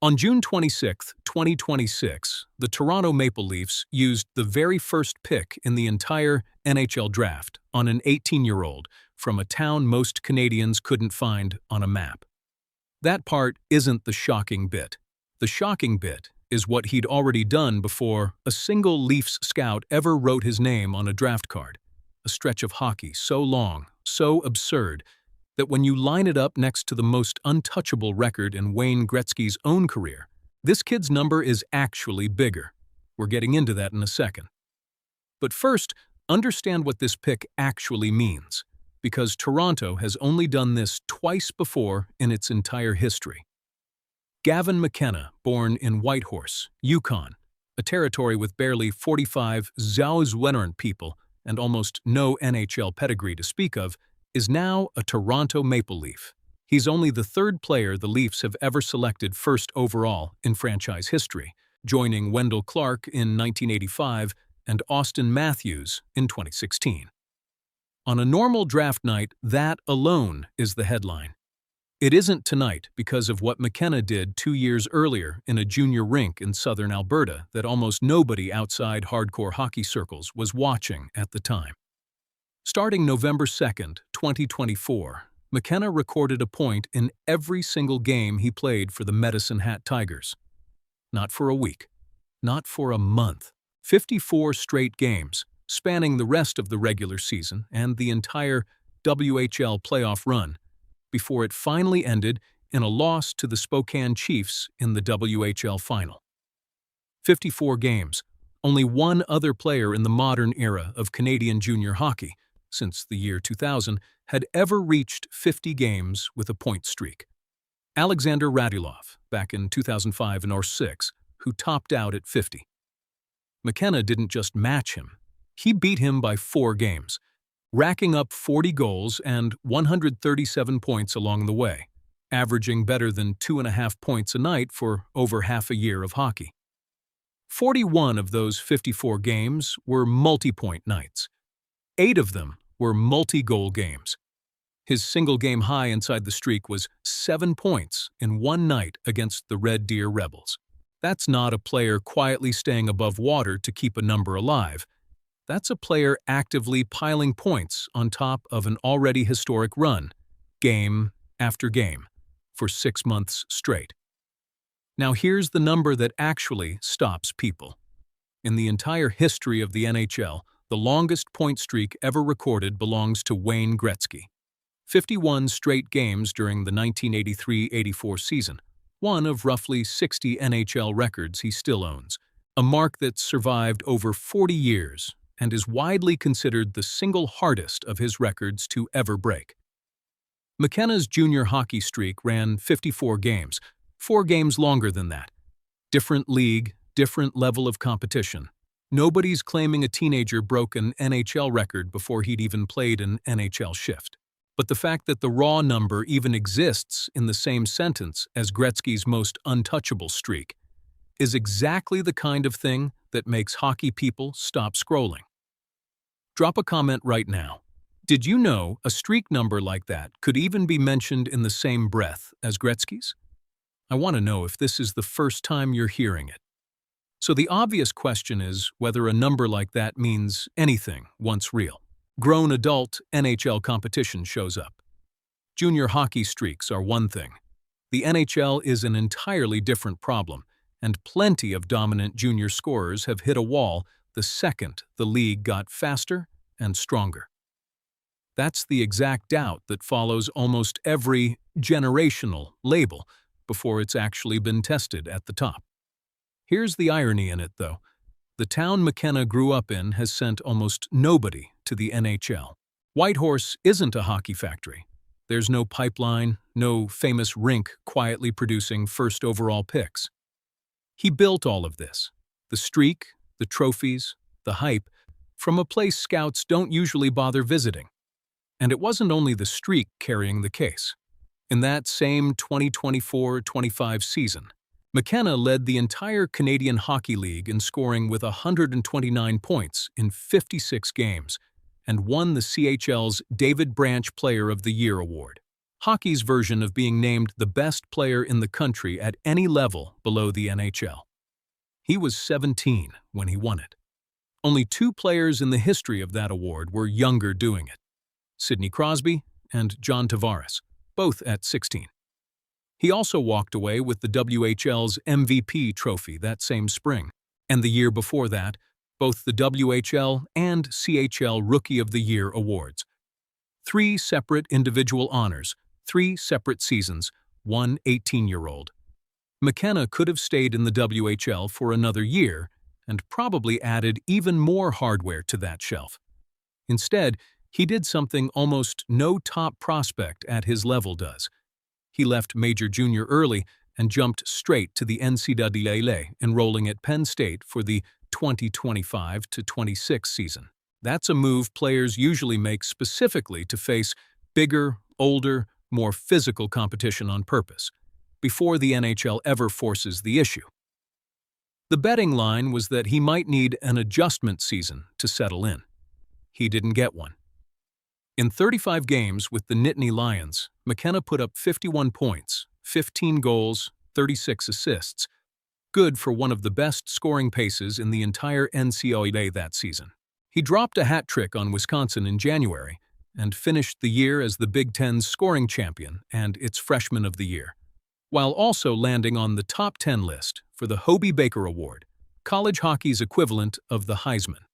On June 26, 2026, the Toronto Maple Leafs used the very first pick in the entire NHL Draft on an 18-year-old from a town most Canadians couldn't find on a map. That part isn't the shocking bit. The shocking bit is what he'd already done before a single Leafs scout ever wrote his name on a draft card. A stretch of hockey so long, so absurd, that when you line it up next to the most untouchable record in Wayne Gretzky's own career, this kid's number is actually bigger. We're getting into that in a second. But first, understand what this pick actually means, because Toronto has only done this twice before in its entire history. Gavin McKenna, born in Whitehorse, Yukon, a territory with barely 45 Zauzwenern people and almost no NHL pedigree to speak of, is now a Toronto Maple Leaf. He's only the third player the Leafs have ever selected first overall in franchise history, joining Wendel in 1985 and Auston Matthews in 2016. On a normal draft night, that alone is the headline. It isn't tonight because of what McKenna did 2 years earlier in a junior rink in southern Alberta that almost nobody outside hardcore hockey circles was watching at the time. Starting November 2nd, 2024, McKenna recorded a point in every single game he played for the Medicine Hat Tigers. Not for a week, not for a month. 54 straight games, spanning the rest of the regular season and the entire WHL playoff run, before it finally ended in a loss to the Spokane Chiefs in the WHL final. 54 games, only one other player in the modern era of Canadian junior hockey, since the year 2000, had ever reached 50 games with a point streak. Alexander Radulov, back in 2005 or 6, who topped out at 50. McKenna didn't just match him, he beat him by 4 games, racking up 40 goals and 137 points along the way, averaging better than 2.5 points a night for over half a year of hockey. 41 of those 54 games were multi-point nights. 8 of them were multi-goal games. His single-game high inside the streak was 7 points in one night against the Red Deer Rebels. That's not a player quietly staying above water to keep a number alive. That's a player actively piling points on top of an already historic run, game after game, for 6 months straight. Now here's the number that actually stops people. In the entire history of the NHL, the longest point streak ever recorded belongs to Wayne Gretzky. 51 straight games during the 1983-84 season, one of roughly 60 NHL records he still owns, a mark that's survived over 40 years and is widely considered the single hardest of his records to ever break. McKenna's junior hockey streak ran 54 games, 4 games longer than that. Different league, different level of competition. Nobody's claiming a teenager broke an NHL record before he'd even played an NHL shift. But the fact that the raw number even exists in the same sentence as Gretzky's most untouchable streak is exactly the kind of thing that makes hockey people stop scrolling. Drop a comment right now. Did you know a streak number like that could even be mentioned in the same breath as Gretzky's? I want to know if this is the first time you're hearing it. So the obvious question is whether a number like that means anything once real. Grown adult NHL competition shows up. Junior hockey streaks are one thing. The NHL is an entirely different problem, and plenty of dominant junior scorers have hit a wall the second the league got faster and stronger. That's the exact doubt that follows almost every generational label before it's actually been tested at the top. Here's the irony in it, though. The town McKenna grew up in has sent almost nobody to the NHL. Whitehorse isn't a hockey factory. There's no pipeline, no famous rink quietly producing first overall picks. He built all of this, the streak, the trophies, the hype, from a place scouts don't usually bother visiting. And it wasn't only the streak carrying the case. In that same 2024-25 season, McKenna led the entire Canadian Hockey League in scoring with 129 points in 56 games and won the CHL's David Branch Player of the Year award. hockey's version of being named the best player in the country at any level below the NHL. He was 17 when he won it. Only two players in the history of that award were younger doing it: Sidney Crosby and John Tavares, both at 16. He also walked away with the WHL's MVP trophy that same spring, and the year before that, both the WHL and CHL Rookie of the Year awards. 3 separate individual honors, 3 separate seasons, one 18-year-old. McKenna could have stayed in the WHL for another year and probably added even more hardware to that shelf. Instead, he did something almost no top prospect at his level does. He left Major Junior early and jumped straight to the NCAA, enrolling at Penn State for the 2025-26 season. That's a move players usually make specifically to face bigger, older, more physical competition on purpose, before the NHL ever forces the issue. The betting line was that he might need an adjustment season to settle in. He didn't get one. In 35 games with the Nittany Lions, McKenna put up 51 points, 15 goals, 36 assists, good for one of the best scoring paces in the entire NCAA that season. He dropped a hat trick on Wisconsin in January and finished the year as the Big Ten's scoring champion and its Freshman of the Year, while also landing on the top 10 list for the Hobey Baker Award, college hockey's equivalent of the Heisman.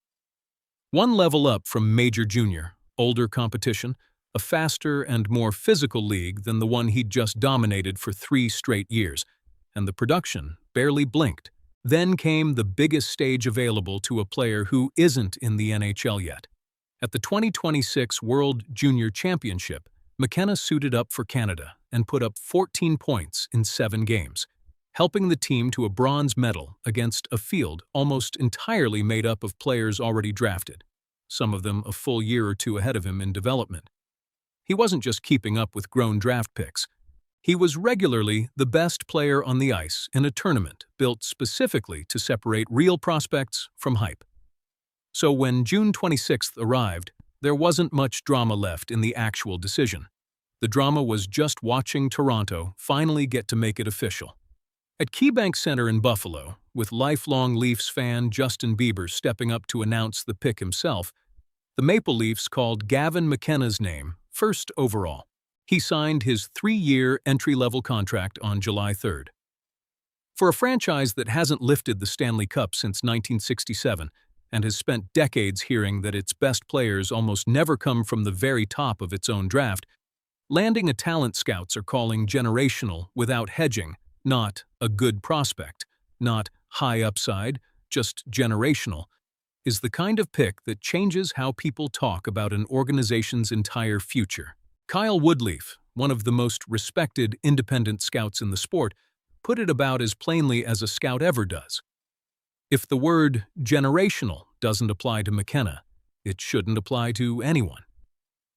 One level up from Major Junior, older competition, a faster and more physical league than the one he'd just dominated for 3 straight years, and the production barely blinked. Then came the biggest stage available to a player who isn't in the NHL yet. At the 2026 World Junior Championship, McKenna suited up for Canada and put up 14 points in 7 games, helping the team to a bronze medal against a field almost entirely made up of players already drafted, some of them a full year or two ahead of him in development. He wasn't just keeping up with grown draft picks. He was regularly the best player on the ice in a tournament built specifically to separate real prospects from hype. So when June 26th arrived, there wasn't much drama left in the actual decision. The drama was just watching Toronto finally get to make it official. At KeyBank Center in Buffalo, with lifelong Leafs fan Justin Bieber stepping up to announce the pick himself, the Maple Leafs called Gavin McKenna's name first overall. He signed his 3-year entry-level contract on July 3rd. For a franchise that hasn't lifted the Stanley Cup since 1967 and has spent decades hearing that its best players almost never come from the very top of its own draft, landing a talent scouts are calling generational without hedging, not a good prospect, not high upside, just generational, is the kind of pick that changes how people talk about an organization's entire future. Kyle Woodleaf, one of the most respected independent scouts in the sport, put it about as plainly as a scout ever does. If the word generational doesn't apply to McKenna, it shouldn't apply to anyone.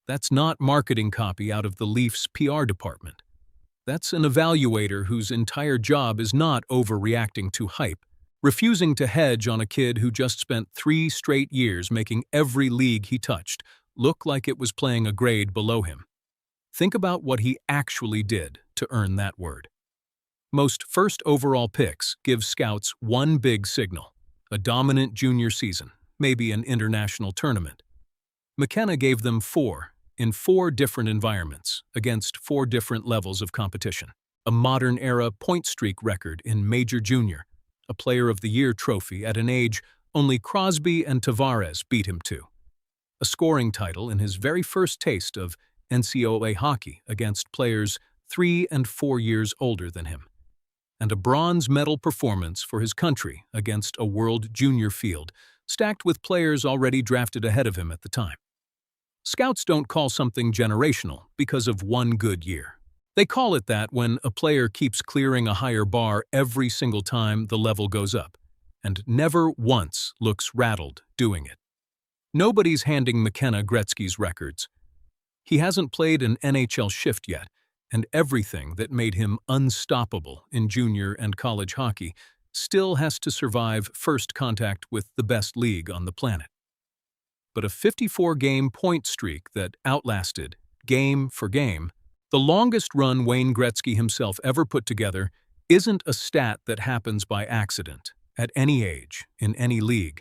That's not marketing copy out of the Leafs' PR department. That's an evaluator whose entire job is not overreacting to hype, refusing to hedge on a kid who just spent 3 straight years making every league he touched look like it was playing a grade below him. Think about what he actually did to earn that word. Most first overall picks give scouts one big signal: a dominant junior season, maybe an international tournament. McKenna gave them 4, in 4 different environments, against 4 different levels of competition. A modern-era point streak record in Major Junior, a Player of the Year trophy at an age only Crosby and Tavares beat him to, a scoring title in his very first taste of NCAA hockey against players 3 and 4 years older than him, and a bronze medal performance for his country against a World Junior field stacked with players already drafted ahead of him at the time. Scouts don't call something generational because of one good year. They call it that when a player keeps clearing a higher bar every single time the level goes up, and never once looks rattled doing it. Nobody's handing McKenna Gretzky's records. He hasn't played an NHL shift yet, and everything that made him unstoppable in junior and college hockey still has to survive first contact with the best league on the planet. But a 54-game point streak that outlasted, game for game, The longest run Wayne Gretzky himself ever put together isn't a stat that happens by accident, at any age, in any league.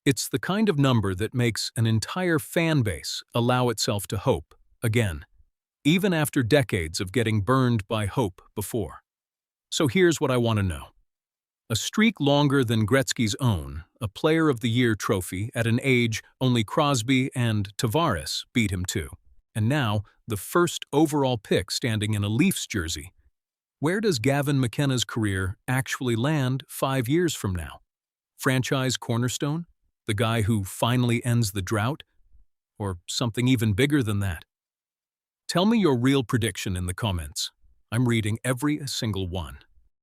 It's the kind of number that makes an entire fan base allow itself to hope, again, even after decades of getting burned by hope before. So here's what I want to know. A streak longer than Gretzky's own, a Player of the Year trophy at an age only Crosby and Tavares beat him to, and now the first overall pick standing in a Leafs jersey. Where does Gavin McKenna's career actually land 5 years from now? Franchise cornerstone? The guy who finally ends the drought? Or something even bigger than that? Tell me your real prediction in the comments. I'm reading every single one.